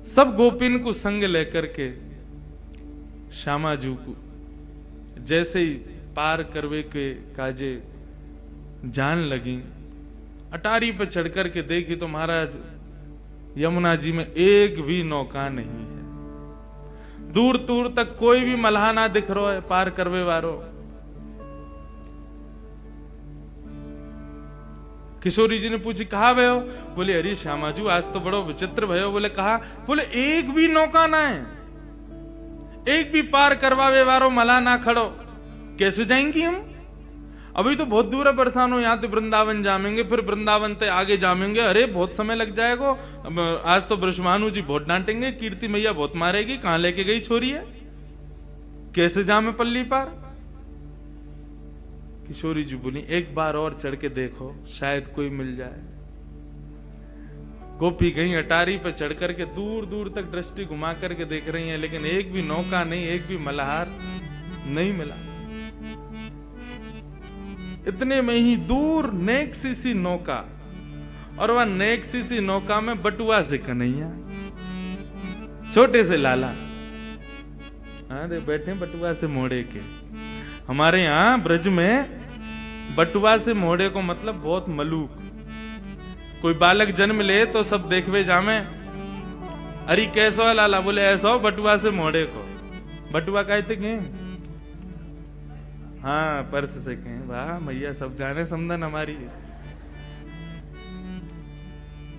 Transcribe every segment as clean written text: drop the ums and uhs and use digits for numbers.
सब गोपिन को संग लेकर के श्यामाजू को जैसे ही पार करवे के काजे जान लगी, अटारी पे चढ़ करके देखी तो महाराज यमुना जी में एक भी नौका नहीं है। दूर दूर तक कोई भी मल्हा ना दिख रहा है पार करवे वारो। किशोरी जी ने पूछी कहा भयो? बोले अरे श्यामाजू आज तो बड़ो विचित्र भयो। बोले कहा? बोले एक भी नौका ना है, एक भी पार करवावे वारो मल्हा ना खड़ो, कैसे जाएंगी हम? अभी तो बहुत दूर है बरसानो, यहाँ तो वृंदावन जामेंगे, फिर वृंदावन से आगे जामेंगे, अरे बहुत समय लग जाएगा। आज तो ब्रह्मानु जी बहुत डांटेंगे, कीर्ति मैया बहुत मारेगी, कहां लेके गई छोरी है, कैसे जामे पल्ली पार? किशोरी जी बोली एक बार और चढ़ के देखो, शायद कोई मिल जाए। गोपी गई अटारी पे चढ़ करके दूर दूर तक दृष्टि घुमा करके देख रही हैं, लेकिन एक भी नौका नहीं, एक भी मल्हार नहीं मिला। इतने में ही दूर नेक सी नौका, और वह नेक सी नौका में बटुआ से कन्हैया, छोटे से लाला, अरे बैठे बटुआ से मोड़े के। हमारे यहां ब्रज में बटुआ से मोड़े को मतलब बहुत मलूक। कोई बालक जन्म ले तो सब देखवे जामे, अरे कैसा है लाला? बोले ऐसा हो बटुआ से मोड़े को। बटुआ कहते के? हाँ पर्स से कहें। वाह मैया सब जाने समझन हमारी।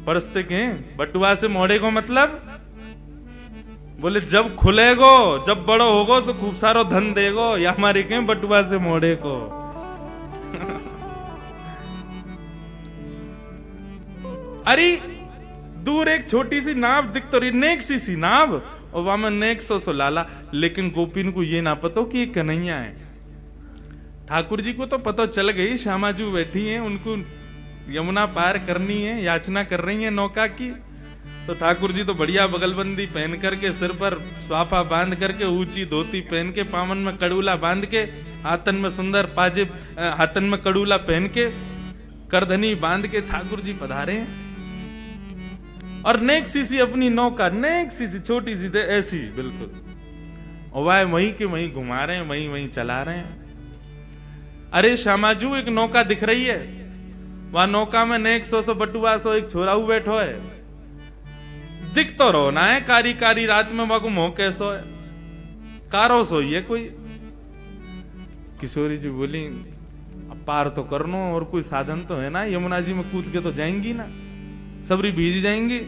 पर्स से कहें बटुआ से मोड़े को मतलब? बोले जब खुलेगो, जब बड़ो होगो तो खूब सारो धन देगो, या हमारे कहें बटुआ से मोड़े को। अरे दूर एक छोटी सी नाव दिख तो रही, नेक सी नाव, और वहां में नेक सो लाला। लेकिन गोपिन को ये ना पता कि ये कन्हैया है। ठाकुर जी को तो पता चल गई श्यामाजू बैठी हैं, उनको यमुना पार करनी है, याचना कर रही है नौका की। तो ठाकुर जी तो बढ़िया बगलबंदी पहन करके, सिर पर स्वाफा बांध करके, ऊंची धोती पहन के, पावन में कड़ूला बांध के, हाथन में सुंदर पाजेब, हाथन में कड़ूला पहन के, करधनी बांध के ठाकुर जी पधारे हैं। और नेक सी अपनी नौका, नेक सी छोटी सी ऐसी बिल्कुल, और वह वहीं के वहीं घुमा रहे हैं, वहीं वहीं चला रहे हैं। अरे श्यामाजू एक नौका दिख रही है, वह नौका में नेक सो बटुआ सो एक छोराऊ बैठो है, दिख तो रो ना है, कारी कारी रात में वह को मोह कैसो है, कारो सोई है कोई। किशोरी जी बोली अब पार तो करनो, और कोई साधन तो है ना, यमुना जी में कूद के तो जाएंगी ना, सबरी भीज जाएंगी,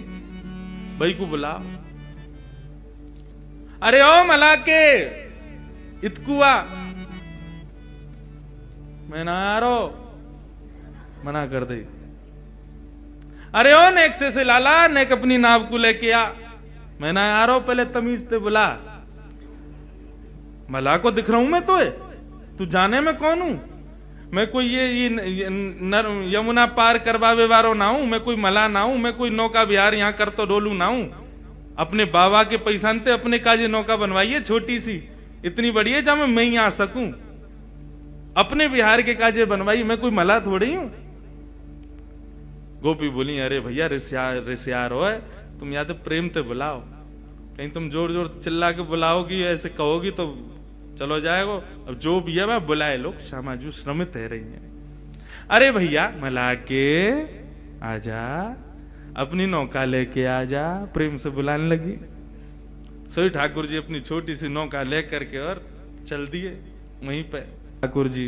भाई को बुलाओ। अरे ओ मला के इतकुआ, मैं ना आ रो, मना कर दे। अरे ओ नेक से लाला, नेक अपनी नाव को लेके आ, मैं ना आ रहा हूं, पहले तमीज से बुला। मला को दिख रहा हूं मैं तो है, तू जाने में कौन हूं? मैं कोई ये यमुना पार करवावे वारो ना हूं, मैं कोई मला ना हूं, मैं कोई नौका बिहार यहां कर तो डोलू ना हूं। अपने बाबा के पैसानते अपने काजे नौका बनवाइए छोटी सी, इतनी बड़ी है जहां मैं यहां आ सकूं, अपने बिहार के काजे बनवाई, मैं कोई मला थोड़ी हूं। गोपी बोली अरे भैया रिश्यार हो है, तुम या तो प्रेम से बुलाओ, कहीं तुम जोर जोर चिल्ला के बुलाओगी, ऐसे कहोगी तो चलो जाएगा। अब जो भी है वह बुलाए लोग, श्यामाजू श्रमित है रही है। अरे भैया मला के आजा, अपनी नौका लेके आजा, प्रेम से बुलाने लगी। सोई ठाकुर जी अपनी छोटी सी नौका लेकर के और चल दिए वहीं पे। ठाकुर जी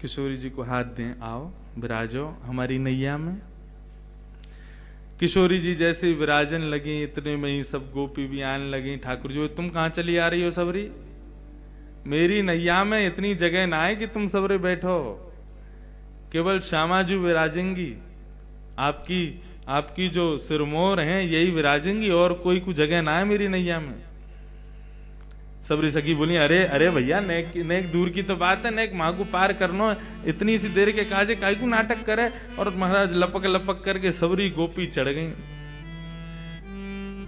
किशोरी जी को हाथ दें, आओ विराजो हमारी नैया में। किशोरी जी जैसे विराजन लगी, इतने में ही सब गोपी भी आने लगी। ठाकुर जी तुम कहां चली आ रही हो सबरी? मेरी नैया में इतनी जगह ना है कि तुम सबरे बैठो, केवल श्यामाजू विराजेंगी, आपकी जो सिरमोर हैं यही विराजेंगी, और कोई को जगह ना है मेरी नैया में। सबरी सखी बोली अरे अरे भैया नेक दूर की तो बात है, नेक माँ को पार करनो है, इतनी सी देर के काजे काई को नाटक करे। और महाराज लपक लपक करके सबरी गोपी चढ़ गई,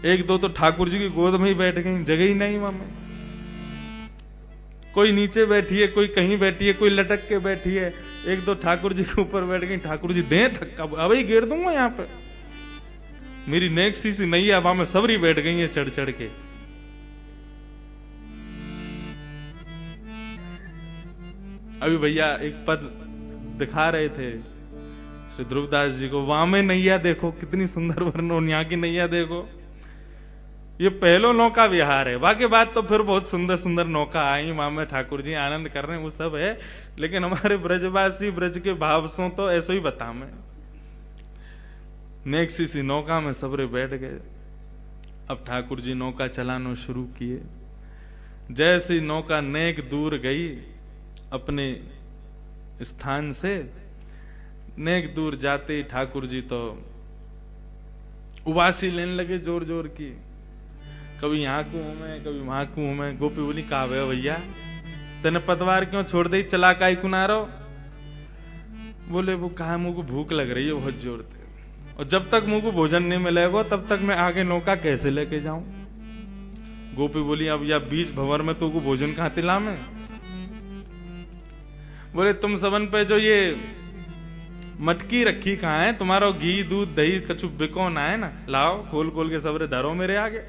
एक दो तो ठाकुर जी की गोद में ही बैठ गई, जगह ही नहीं वहां में। कोई नीचे बैठी है, कोई कहीं बैठी है, कोई लटक के बैठी है, एक दो ठाकुर जी के ऊपर बैठ गई। ठाकुर जी दे धक्का, अभी गिर दूंगा यहाँ पे। मेरी नेक सी नैया वहां में सबरी बैठ गई है चढ़ चढ़ के। अभी भैया एक पद दिखा रहे थे श्री ध्रुवदास जी को, वहां में नैया देखो कितनी सुंदर वर्णन, यहाँ की नैया देखो। ये पहलो नौका विहार है, बाकी बात तो फिर बहुत सुंदर सुंदर नौका आई, वहां में ठाकुर जी आनंद कर रहे हैं, वो सब है। लेकिन हमारे ब्रजवासी ब्रज के भाव सो तो ऐसो ही बता मैं। नेक सी नौका में सबरे बैठ गए। अब ठाकुर जी नौका चलाना शुरू किए। जैसी नौका नेक दूर गई अपने स्थान से, नेक दूर जाते ठाकुर जी तो उबासी लेने लगे जोर जोर की। कभी यहाँ को हूं मैं, कभी वहां को हूं मैं। गोपी बोली कहा भैया तेने पतवार क्यों छोड़ दी, चला काई कुनारो। बोले वो कहा मुंह को भूख लग रही है बहुत जोर से, और जब तक मुंह को भोजन नहीं मिलेगा तब तक मैं आगे नौका कैसे लेके जाऊं। गोपी बोली अब या बीच भंवर में तो को भोजन कहां तिला में। बोले तुम सबन पे जो ये मटकी रखी कहाँ है, तुम्हारा घी दूध दही कछु बिकौन आए ना, लाओ खोल खोल के सबरे धरो मेरे आगे।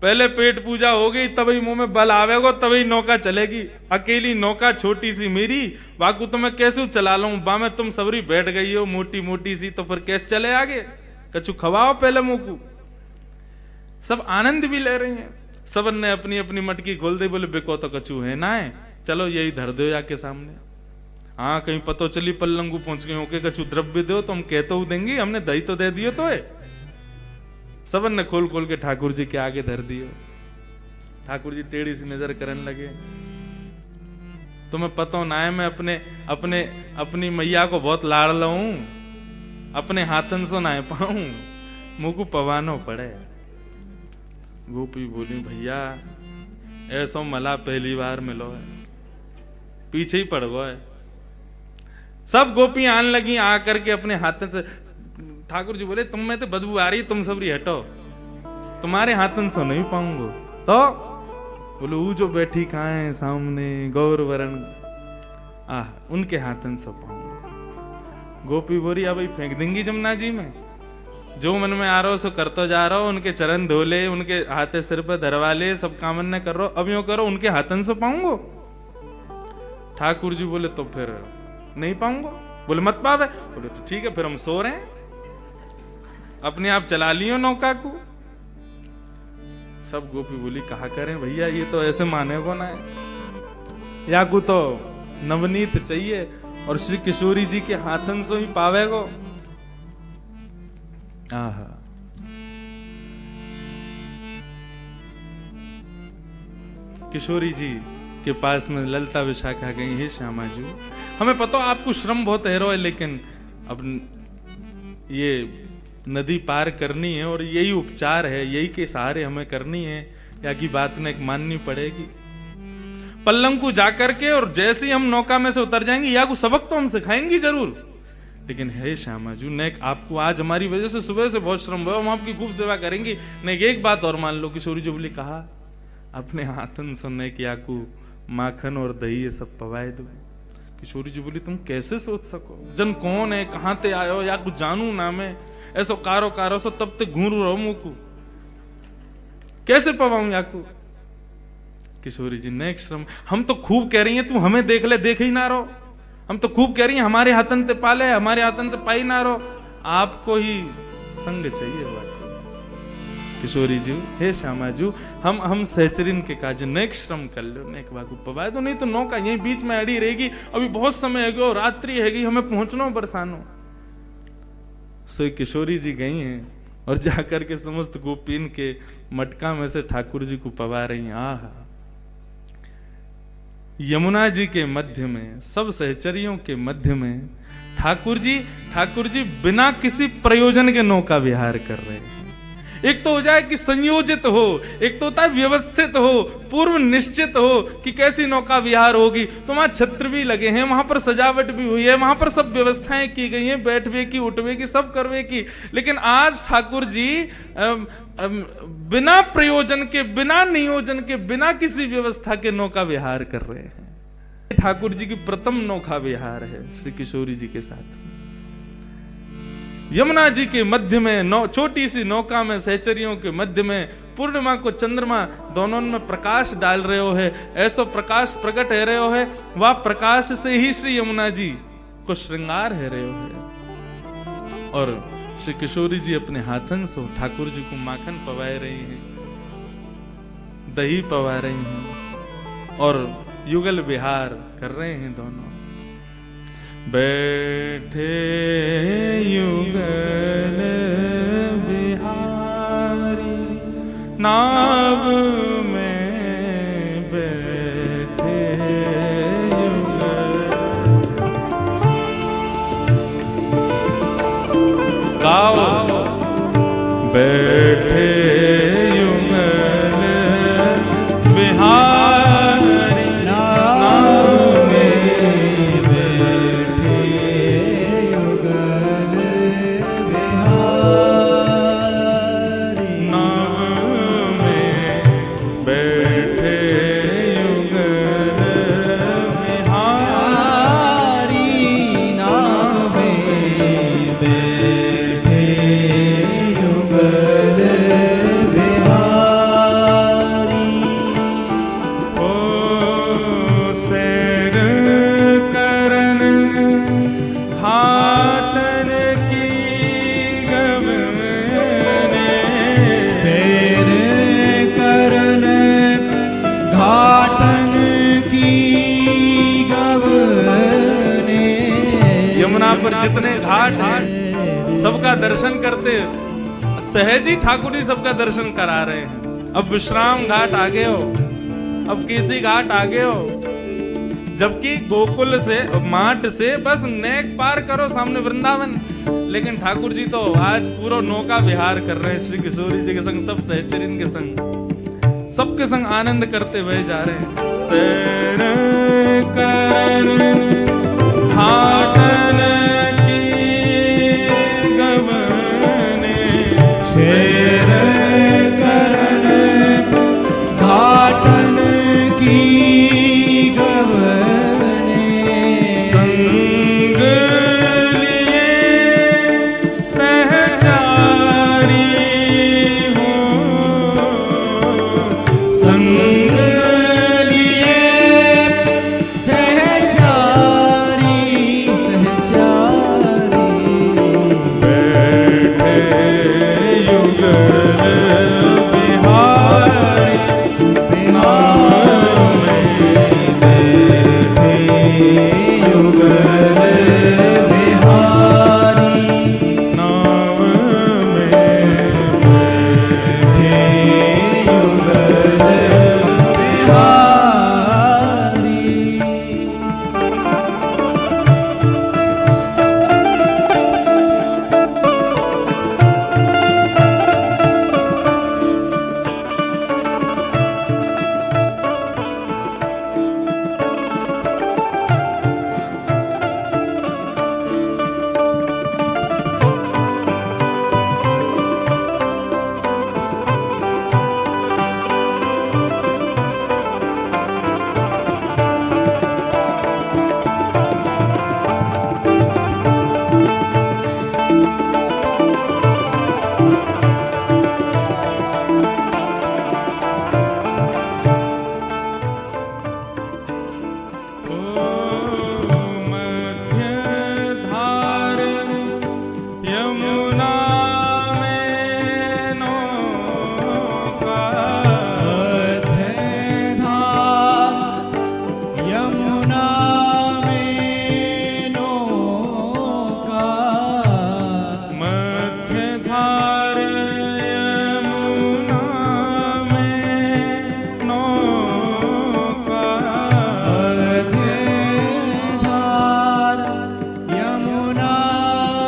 पहले पेट पूजा हो गई तभी मुंह में बल आवेगा, तभी नौका चलेगी। अकेली नौका छोटी सी मेरी, बाकू तो मैं कैसे चला लूं, बा में तुम सबरी बैठ गई हो मोटी मोटी सी, तो फिर कैसे चले आगे। कछु खवाओ पहले मुंह को। सब आनंद भी ले रहे हैं, सबन ने अपनी अपनी मटकी खोल दी। बोले बिको तो कछु है ना है, चलो यही धर दो जाके सामने। हाँ कहीं पतो चली पल्लंगू पहुंच गए होके कछु द्रव्य दो तो हम कहते हो देंगे, हमने दही तो दे दियो तो है। सबन ने खोल खोल के ठाकुर जी के आगे धर दियो। ठाकुर जी टेढ़ी सी नजर करने लगे। तुम्हें पतो ना है मैं अपनी मैया को बहुत लाड़ लूं, अपने हाथन से ना पाऊं, मुंह को पवानो पड़े। गोपी बोली भैया ऐसा मला पहली बार मिलो है, पीछे ही पड़ गो है। सब गोपियां आने लगी आकर के अपने हाथों से। ठाकुर जी बोले तुम में तो बदबू आ रही, तुम सबरी हटो, तुम्हारे हाथन से नहीं पाऊंगा। तो बोले वो जो बैठी कहाँ है सामने गौर वरण, उनके हाथन से पाऊंगा। गोपी बोली अब फेंक देंगी जमुना जी में, जो मन में आ रहा हो सो करते जा रहा हो। उनके चरण धोले, उनके हाथे सिर पर धरवा ले, सब कामन ने कर रहा हो, अब यूं करो उनके हाथन से पाऊंगो। ठाकुर जी बोले तो फिर नहीं पाऊंगा। बोले मत पावे। बोले तो ठीक है फिर हम सो रहे हैं, अपने आप चला लियो नौका को। सब गोपी बोली कहा करें भैया, ये तो ऐसे माने को ना है, या को तो नवनीत चाहिए और श्री किशोरी जी के हाथन से ही पावेगो। आहा किशोरी जी के पास में ललता विशाखा गई, हे श्यामा जी हमें पता आपको श्रम बहुत है, लेकिन अब ये नदी पार करनी है और यही उपचार है, यही के सहारे हमें करनी है, या की बात ने माननी पड़ेगी। पल्लंग को जाकर के और जैसे ही हम नौका में से उतर जाएंगे, या को सबक तो हम सिखाएंगे जरूर, लेकिन हे श्यामा जी नेक आपको आज हमारी वजह से सुबह से बहुत श्रम हुआ, हम आपकी खूब सेवा करेंगे। नेक एक बात और मान लो, किशोरी जी बोली कहा अपने हाथन सुनने की आकू माखन और दही ये सब पवाए दो। किशोरी जी बोली तुम कैसे सोच सको, जन कौन है, कहां ते आयो, या कुछ जानू ना मैं, ऐसो कारो कारो सो तब तक घूरू रहो मुंह को, कैसे पवाऊं याकू। किशोरी जी नेक श्रम, हम तो खूब कह रही हैं तू हमें देख ले, देख ही ना रहो, हम तो खूब कह रही हैं हमारे हाथन ते पाले, हमारे हाथन ते पाई ना रहो, आपको ही संग चाहिए बाकी। किशोरी जी हे श्यामा जी हम सहचरिन के काज नेक श्रम कर लो, नेक बाकू पवाए दो, नहीं तो नौका यही बीच में अड़ी रहेगी, अभी बहुत समय है गो, रात्रि हैगी, हमें पहुंचना बरसानो। सो किशोरी जी गई हैं और जाकर के समस्त गोपीन के मटका में से ठाकुर जी को पवा रही हैं। आहा यमुना जी के मध्य में, सब सहचरियों के मध्य में ठाकुर जी बिना किसी प्रयोजन के नौका विहार कर रहे हैं। एक तो हो जाए कि संयोजित हो, एक तो होता है व्यवस्थित हो, पूर्व निश्चित हो कि कैसी नौका विहार होगी, तो वहां छत्र भी लगे हैं, वहां पर सजावट भी हुई है, वहां पर सब व्यवस्थाएं की गई हैं, बैठवे की उठवे की सब करवे की। लेकिन आज ठाकुर जी बिना प्रयोजन के, बिना नियोजन के, बिना किसी व्यवस्था के नौका विहार कर रहे हैं। ठाकुर जी की प्रथम नौका विहार है श्री किशोरी जी के साथ। यमुना जी के मध्य में छोटी सी नौका में सहचरियों के मध्य में पूर्णिमा को चंद्रमा दोनों में प्रकाश डाल रहे हो है, ऐसा प्रकाश प्रकट है रहे हो है, वह प्रकाश से ही श्री यमुना जी को श्रृंगार है रहे हो है। और श्री किशोरी जी अपने हाथन से ठाकुर जी को माखन पवाए रही हैं, दही पवा रही हैं और युगल विहार कर रहे हैं दोनों। बैठे युगल बिहारी नाव में बैठे युगल, गाओ बैठे युगल बिहारी नाव में बैठे युगल बिहारी, नाव में बैठे युगल बिहारी, नाव में बैठे युगल बिहारी। ओ सैर करन घाटन की गवने, सैर करन घाटन की गवने। यमुना पर जितने घाट हैं सबका दर्शन करते, सहज ही ठाकुर जी सबका दर्शन करा रहे हैं। अब विश्राम घाट आगे हो, अब केसी घाट आगे हो, जबकि गोकुल से माट से बस नेक पार करो सामने वृंदावन। लेकिन ठाकुर जी तो आज पूरा नौका विहार कर रहे हैं श्री किशोरी जी के संग, सब सहचरिन के संग, सबके संग आनंद करते हुए जा रहे हैं। सैर करन घाटन की गवने, सैर करन घाटन की गवने। संग लिए सहचारी हो, संग लिए सहचारी, सहचारी। बैठे युगल बिहारी, बिहार में बैठे युगल बिहारी, नाव में बैठे युगल बिहारी। मध्यधार यमुना में नौका, मध्यधार यमुना में नौका, मध्यधार यमुना में नौका, मध्यधार यमुना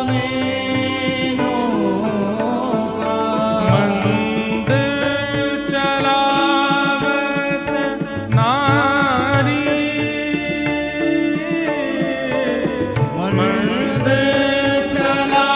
में नौका। मंद चलावत नारी, मंद चलावत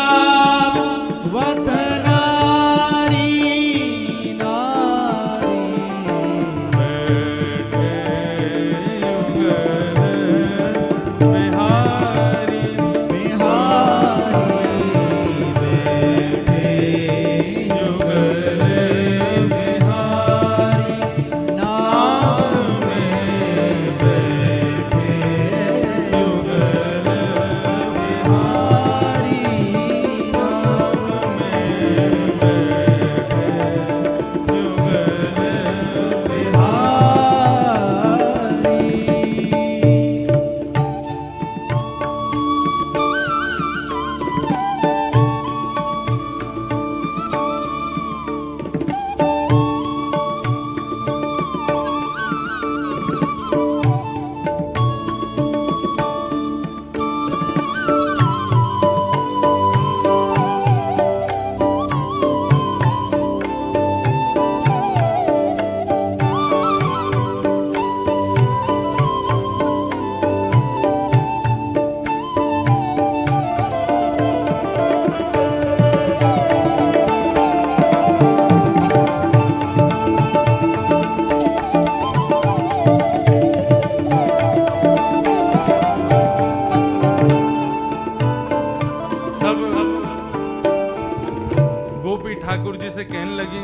गोपी ठाकुर जी से कहने लगी,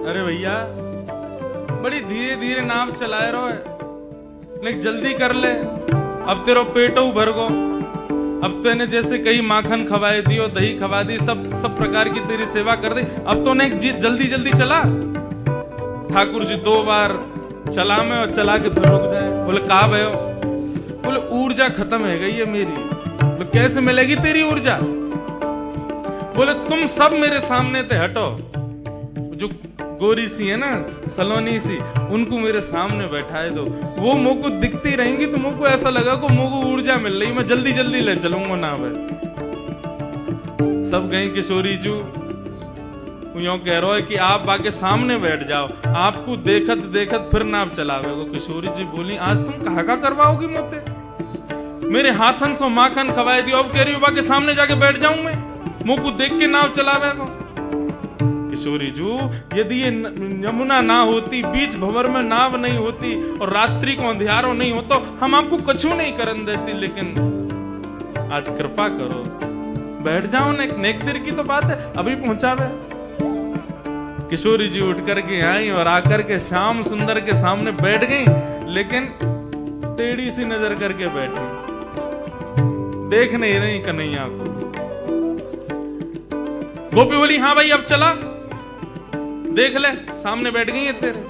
अरे भैया बड़ी धीरे धीरे नाव चलाए रहो है, लेकिन जल्दी कर ले, अब तेरा पेटो भर गो, अब तूने जैसे कहीं माखन खवाए दियो, दही खवा दी, सब प्रकार की तेरी सेवा कर दी, अब तो ने जल्दी जल्दी चला। ठाकुर जी 2 बार चला में और चला के फिर रुक जाए। बोले कहा भयो? बोले ऊर्जा खत्म है गई है मेरी। बोले कैसे मिलेगी तेरी ऊर्जा? बोले तुम सब मेरे सामने ते हटो, जो गोरी सी है ना सलोनी सी, उनको मेरे सामने बैठाए दो, वो मुंह को दिखती रहेंगी तो मुंह को ऐसा लगा को मुंह को ऊर्जा मिल रही, मैं जल्दी जल्दी ले चलूंगा ना। सब गई किशोरी जू यूं कह रहा है कि आप बाके सामने बैठ जाओ, आपको देखत देखत फिर नाव चलावे। किशोरी जी बोली, आज तुम कहा का करवाओगी मुझे? मेरे हाथन सो माखन खवाए दियो, अब कह रही हो बाके सामने जाके बैठ जाऊं मैं, मुंह को देख के नाव चलावे को। किशोरी जू यदि ये यमुना ना होती, बीच भंवर में नाव नहीं होती और रात्रि को अंधियारो नहीं होता, हम आपको कछु नहीं करन देती, लेकिन आज कृपा करो बैठ जाओ। नेक देर की तो बात है, अभी पहुंचावे। किशोरी जी उठ करके आई और आकर के श्याम सुंदर के सामने बैठ गई, लेकिन टेढ़ी सी नजर करके बैठी, देख नहीं रही कन्हैया को। गोपी बोली, हाँ भाई अब चला, देख ले सामने बैठ गई है तेरे।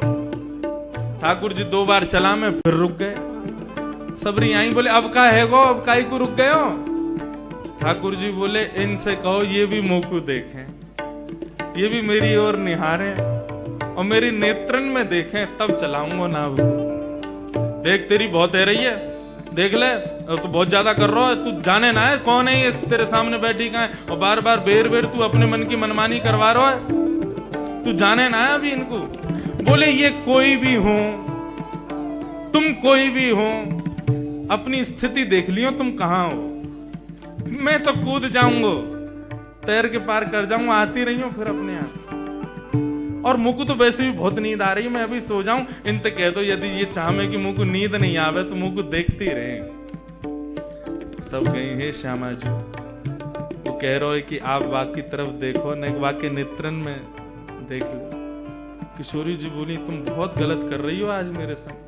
ठाकुर जी 2 बार चला में फिर रुक गए। सबरी आई, बोले अब का है गो, अब काई को रुक गए हो? ठाकुर जी बोले, इनसे कहो ये भी मुंह को देखें, ये भी मेरी ओर निहारें और मेरी नेत्रन में देखें, तब चलाऊंगा ना। देख तेरी बहुत है रही है, देख ले, तू बहुत ज्यादा कर रहा है, तू जाने ना है कौन है ये तेरे सामने बैठी का है, और बार बार बेर बेर तू अपने मन की मनमानी करवा रहा है, तू जाने ना है अभी इनको। बोले ये कोई भी हो, तुम कोई भी हो, अपनी स्थिति देख लियो तुम कहां हो, मैं तो कूद जाऊंगा, तैर के पार कर जाऊंगा, आती रही हूं फिर अपने आप। और मुझको तो वैसे भी बहुत नींद आ रही, मैं अभी सो जाऊं, इनते कह दो यदि ये चाहे कि मुझको नींद नहीं आवे तो मुझको देखती रहे। सब गई है श्यामा जी, वो कह रहा है कि आप वाक की तरफ देखो, न वाक के नेत्रन में देख लो। किशोरी जी बोली, तुम बहुत गलत कर रही हो आज मेरे संग।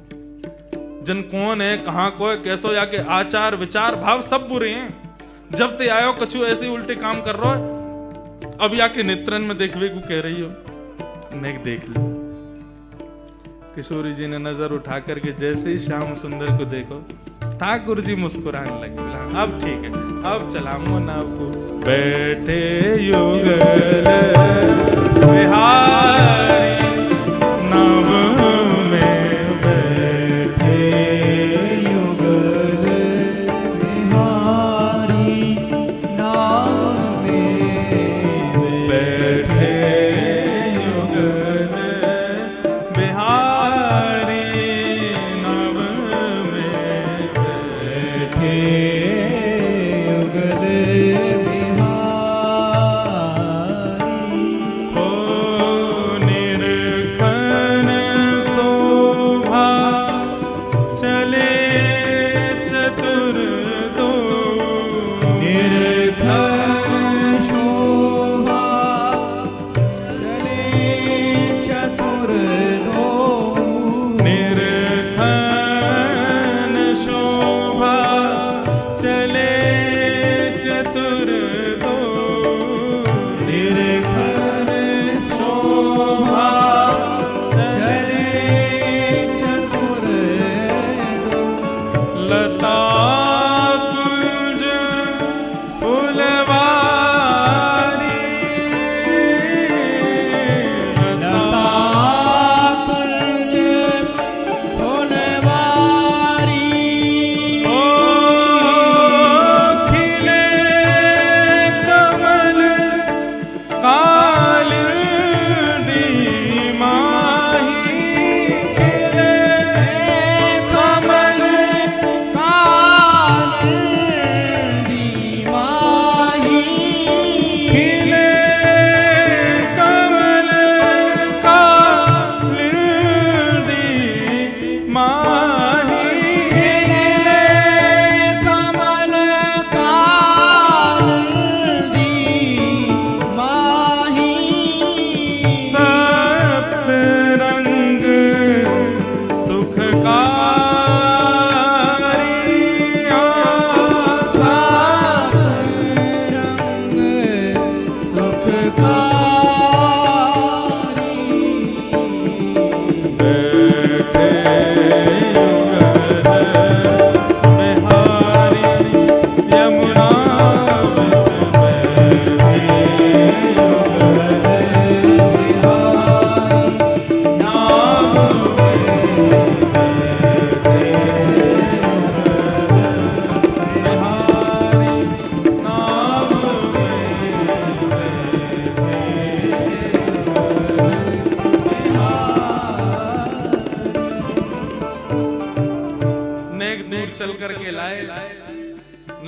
जन कौन है, कहां को है, कैसो, या के आचार विचार भाव सब बुरे हैं, जब ते आयो कछु ऐसे उल्टे काम कर रहा है, अब याके नेत्रन में देखवे को कह रही हो, नेक देख लो। किशोरी जी ने नजर उठा करके जैसे ही श्याम सुंदर को देखो, ठाकुर जी मुस्कुराने लगे, बोला अब ठीक है, अब चलाऊंगा नाव को। बैठे युगल बिहारी नाव में, बैठे युगल बिहारी नाव में, बैठे युगल बिहारी नाव में, बैठे युगल बिहारी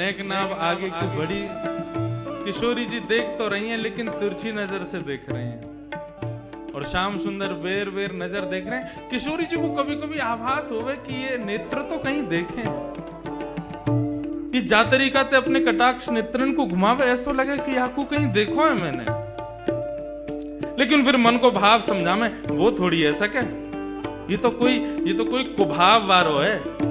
नेक नाव आगे की बढ़ी। किशोरी जी देख तो रही हैं लेकिन तिरछी नजर से देख रही हैं और श्याम सुंदर बेर बेर नजर देख रहे हैं। किशोरी जी को कभी कभी आभास होवे कि ये नेत्र तो कहीं देखें, ये जा तरीका ते अपने कटाक्ष नेत्रन को घुमावे, ऐसा लगे कि आपको कहीं देखो है मैंने। लेकिन फिर मन को भाव समझा में वो थोड़ी ऐसा क्या, ये तो कोई कुभाव वारो है।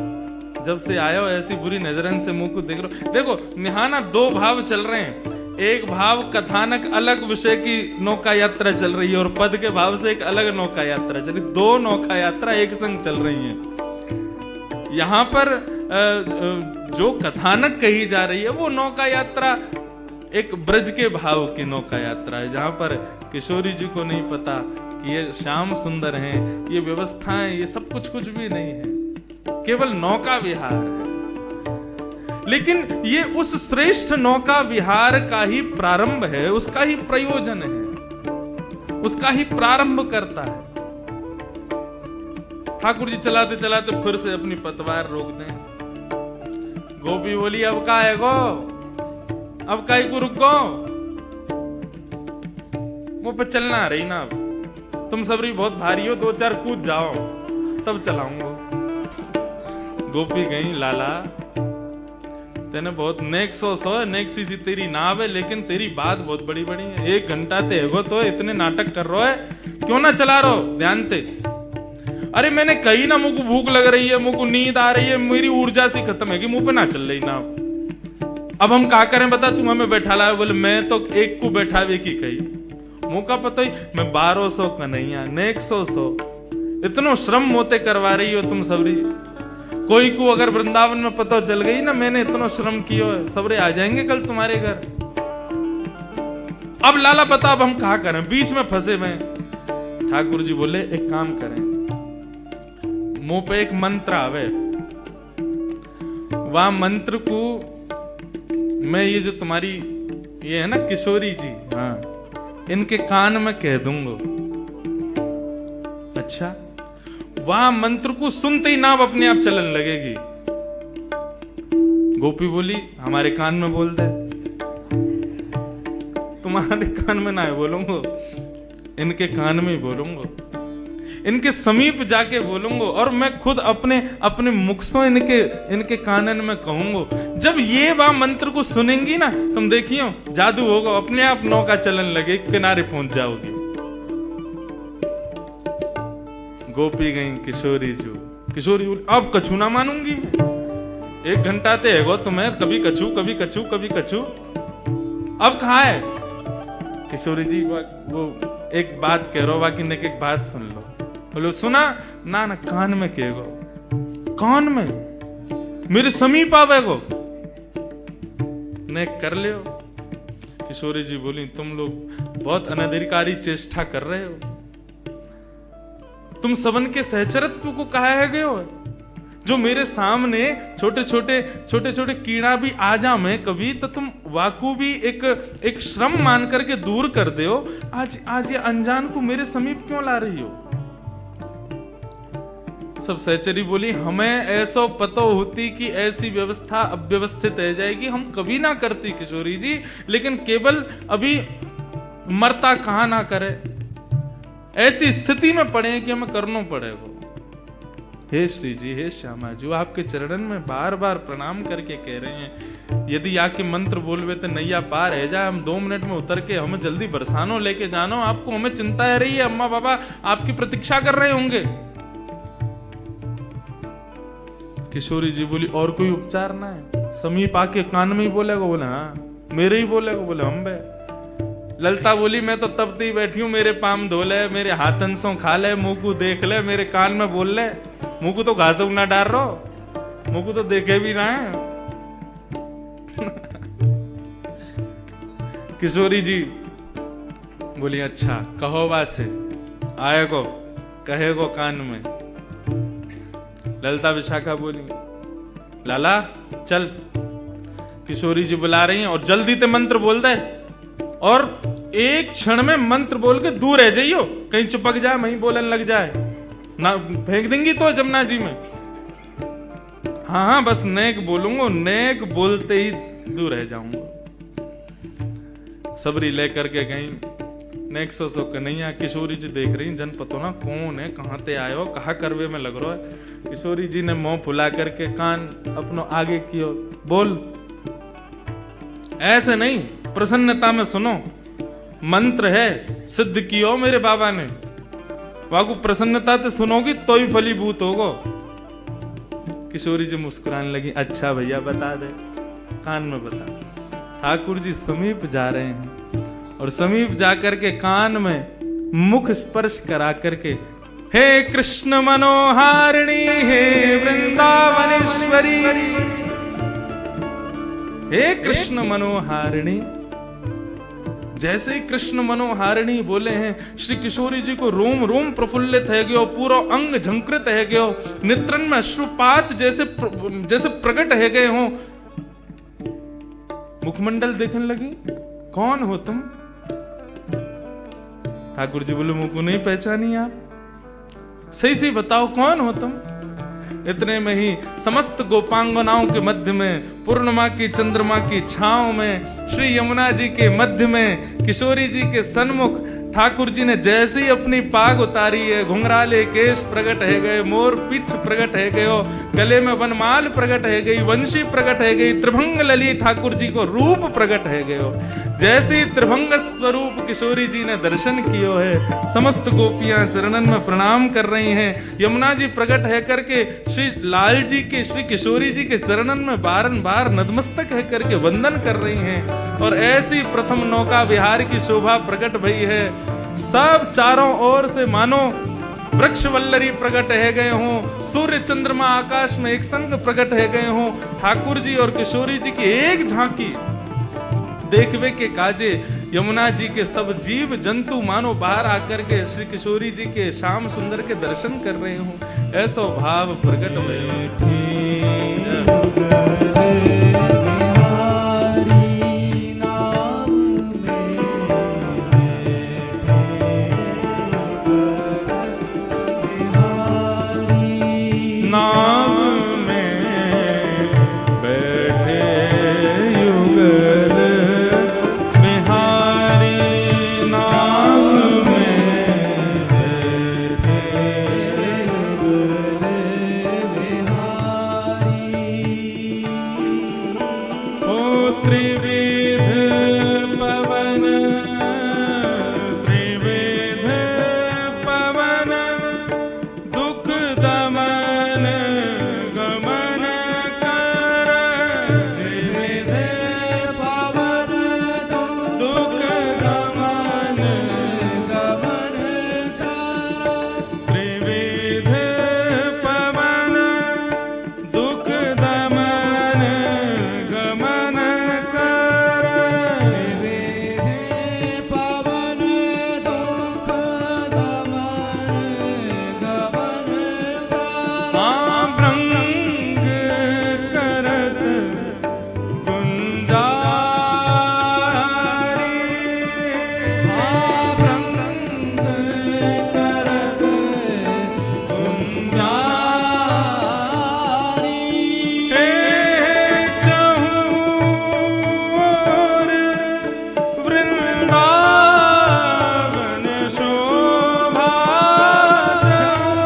जब से आयो ऐसी बुरी नजरन से मुंह को देख लो। देखो निहाना दो भाव चल रहे हैं, एक भाव कथानक अलग विषय की नौका यात्रा चल रही है और पद के भाव से एक अलग नौका यात्रा चल रही, दो नौका यात्रा एक संग चल रही है। यहां पर जो कथानक कही जा रही है वो नौका यात्रा एक ब्रज के भाव की नौका यात्रा है, जहां पर किशोरी जी को नहीं पता कि ये श्याम सुंदर हैं, ये व्यवस्थाएं, ये सब कुछ भी नहीं है, केवल नौका विहार है। लेकिन ये उस श्रेष्ठ नौका विहार का ही प्रारंभ है, उसका ही प्रयोजन है, उसका ही प्रारंभ करता है। ठाकुर जी चलाते चलाते फिर से अपनी पतवार रोक दें। गोपी बोली अब का है गो, अब का को रुको, मुंह पे चलना रही ना, अब तुम सबरी बहुत भारी हो, दो चार कूद जाओ तब चलाऊंगा। गोपी गई लाला तेने बहुत नेक सो नेक सी तेरी नाव है, लेकिन तेरी बात बहुत बड़ी बड़ी है। 1 घंटा ते एगो तो इतने नाटक कर रहा है, क्यों ना चला रहो ध्यान ते। अरे मैंने कही ना मुझको भूख लग रही है, मुझको नींद आ रही है, मेरी ऊर्जा सी खत्म है कि मुंह पे ना चल रही ना। अब हम क्या करें बता, तुम हमें बैठा लाए। बोले मैं तो एक को बैठावे की कही, मुंह का पता ही मैं 1200 कन्हैया नेक 100 इतनो श्रम मोते करवा रही हो तुम सबरी। कोई को अगर वृंदावन में पता चल गई ना मैंने इतना श्रम किया है, सबरे आ जाएंगे कल तुम्हारे घर। अब लाला पता अब हम कहा करें, बीच में फंसे में। ठाकुर जी बोले एक काम करें, मुंह पे एक मंत्र आवे, वह मंत्र को मैं ये जो तुम्हारी ये है ना किशोरी जी, हाँ इनके कान में कह दूंगा। अच्छा, वह मंत्र को सुनते ही नाव अपने आप चलन लगेगी। गोपी बोली हमारे कान में बोल दे। तुम्हारे कान में ना बोलूंगा, इनके कान में ही बोलूंगा, इनके समीप जाके बोलूंगा और मैं खुद अपने मुख से इनके कानन में कहूंगा। जब ये वह मंत्र को सुनेंगी ना तुम देखियो जादू होगा, अपने आप नौका चलन लगे, किनारे पहुंच जाओगी। गोपी गई किशोरी जू, किशोरी अब कछु ना मानूंगी मैं, 1 घंटा ते है तुम्हें, कभी कछु कभी कछु कभी कछु, अब कहा है। किशोरी जी वो एक बात कह रहा बाकी एक बात सुन लो। बोलो सुना ना ना कान में कह गो, कान में मेरे समीप आवे गो ने कर ले। किशोरी जी बोली तुम लोग बहुत अनधिकारी चेष्टा कर रहे हो, तुम सबन के सहचरत्व को कहा है गए हो। जो मेरे सामने छोटे छोटे कीड़ा भी आ जा मैं कभी, तो तुम वाकू भी एक श्रम मान करके दूर कर दे हो। आज ये अनजान को मेरे समीप क्यों ला रही हो। सब सहचरी बोली हमें ऐसा पता होती कि ऐसी व्यवस्था अव्यवस्थित रह जाएगी, हम कभी ना करती किशोरी जी, लेकिन केवल अभी मरता कहां ना करे, ऐसी स्थिति में पड़े कि हमें करना पड़ेगा। हे श्री जी, हे श्यामा जी, आपके चरणन में बार बार प्रणाम करके कह रहे हैं, यदि आके मंत्र बोलवे तो नैया पार है जाए, हम 2 मिनट में उतर के हमें जल्दी बरसानो लेके जानो, आपको हमें चिंता है रही है, अम्मा बाबा आपकी प्रतीक्षा कर रहे होंगे। किशोरी जी बोली और कोई उपचार ना है, समीप आके कान में ही बोलेगा। बोले हाँ मेरे ही बोलेगा। बोले हम बे। ललता बोली मैं तो तब तक बैठी हूं, मेरे पाम धो ले, मेरे हाथन सो खा ले, मुंह को देख ले, मेरे कान में बोल ले, मुंह को तो घास ना डाल रहो, मुंह को तो देखे भी ना है। किशोरी जी बोली अच्छा कहो वासे आए को कहे को कान में। ललता विशाखा बोली लाला चल, किशोरी जी बुला रही हैं और जल्दी ते मंत्र बोल दे, और एक क्षण में मंत्र बोल के दूर रह जाइयो, कहीं चिपक जाए वहीं बोलन लग जाए ना, फेंक देंगी तो जमुना जी में। हाँ हाँ बस नेक बोलूंगा, नेक बोलते ही दूर रह जाऊंगा। सबरी लेकर के गई नेक सो कन्हैया। किशोरी जी देख रही जन पतो ना कौन है, कहाँ ते आयो, कहा करवे में लग रहा है। किशोरी जी ने मुंह फुला करके कान अपनो आगे कियो, बोल। ऐसे नहीं, प्रसन्नता में सुनो, मंत्र है सिद्ध कियो मेरे बाबा ने, वाकू प्रसन्नता से सुनोगी तो ही फलीभूत होगो। किशोरी जी मुस्कुराने लगी, अच्छा भैया बता दे, कान में बता। ठाकुर जी समीप जा रहे हैं और समीप जाकर के कान में मुख स्पर्श करा करके, हे कृष्ण मनोहारिणी, हे वृंदावनेश्वरी, हे कृष्ण मनोहारिणी। जैसे ही कृष्ण मनोहारिणी बोले हैं, श्री किशोरी जी को रोम रोम प्रफुल्लित है गयो, पूरा अंग झंकृत है गयो, नेत्रन में अश्रुपात जैसे प्रकट है गए हो। मुखमंडल देखने लगी, कौन हो तुम? ठाकुर जी बोले, मुझको नहीं पहचानी आप, सही सही बताओ कौन हो तुम? इतने में ही समस्त गोपांगनाओं के मध्य में, पूर्णिमा की चंद्रमा की छांव में, श्री यमुना जी के मध्य में, किशोरी जी के सन्मुख ठाकुर जी ने जैसे ही अपनी पाग उतारी है, घुंघराले केश प्रकट है गए, मोर पिछ प्रकट है गयो, गले में वनमाल प्रकट है गई, वंशी प्रकट है गई, त्रिभंग लली ठाकुर जी को रूप प्रकट है गयो। जैसे ही त्रिभंग स्वरूप किशोरी जी ने दर्शन कियो है, समस्त गोपियां चरणन में प्रणाम कर रही हैं। यमुना जी प्रकट है करके श्री लाल जी के, श्री किशोरी जी के चरणन में बारंबार नतमस्तक है करके वंदन कर रही हैं। और ऐसी प्रथम नौका विहार की शोभा प्रकट भई है। सब चारों ओर से मानो वृक्ष वल्लरी प्रकट है गए हों, सूर्य चंद्रमा आकाश में एक संग प्रकट है गए हों। ठाकुर जी और किशोरी जी की एक झांकी देखवे के काजे यमुना जी के सब जीव जंतु मानो बाहर आकर के श्री किशोरी जी के श्याम सुंदर के दर्शन कर रहे हों, ऐसा भाव प्रकट हुए। नाम में बैठे युगल बिहारी, नाम में बैठे युगल बिहारी। ओ त्रिविध पवन, त्रिविध पवन, दुख दमन गमन कर, त्रिविध पवन दुख दमन गमन कर, त्रिविध पवन दुख दमन गमन कर, त्रिविध पवन दुख दमन गमन कर। हाँ भृंग करत गुंजारी, हाँ भृंग करत गुंजारी। हे चहुर वृंदावन शोभा, चहुर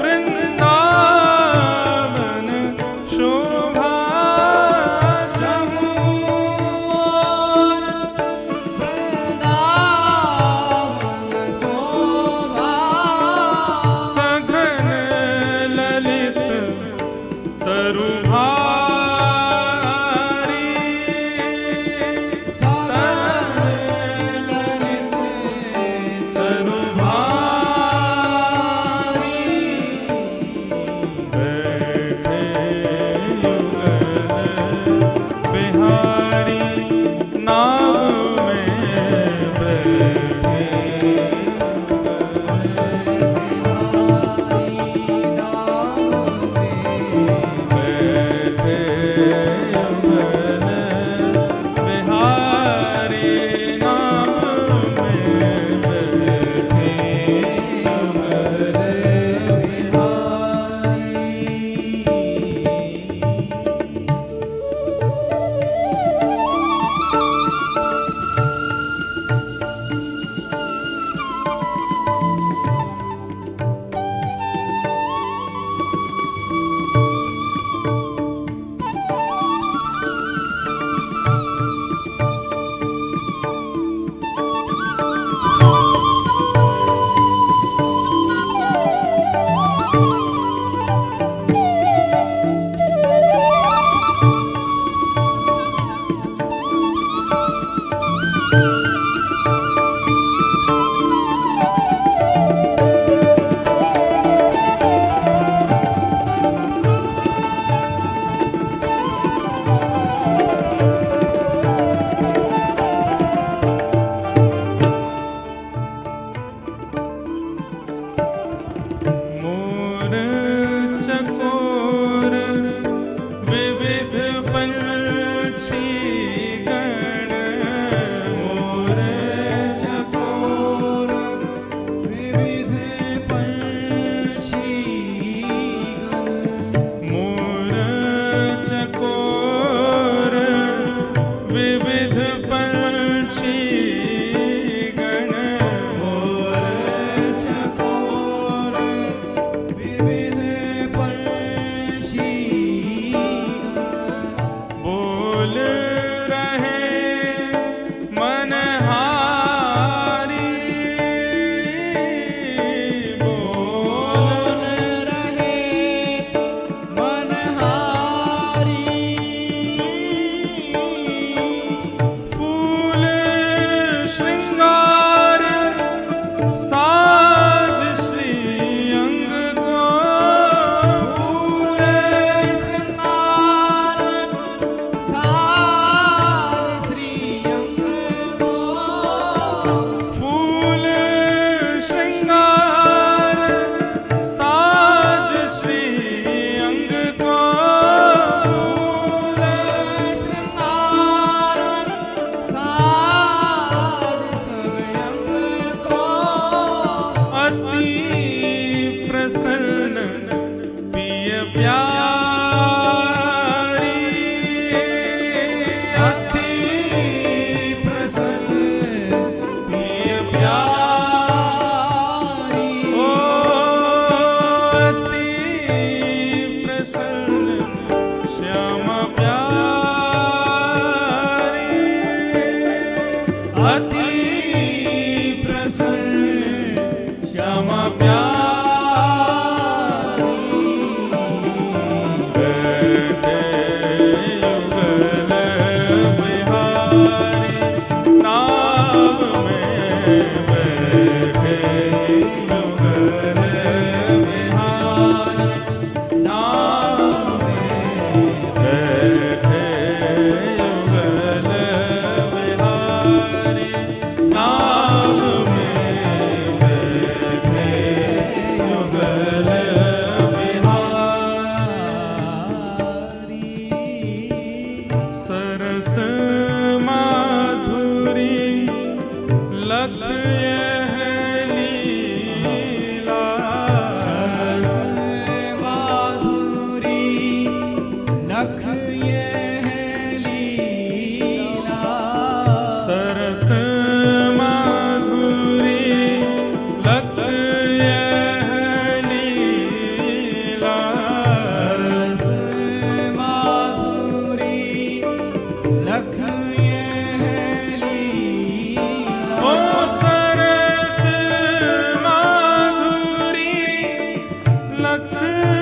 वृंदावन शोभा, चहुर वृंदावन शोभा। सघन ललित तरुभारी, सघन ललित तरुभारी। बैठे युगल बिहारी, नाम में बैठे युगल बिहारी, नाम में बैठे लख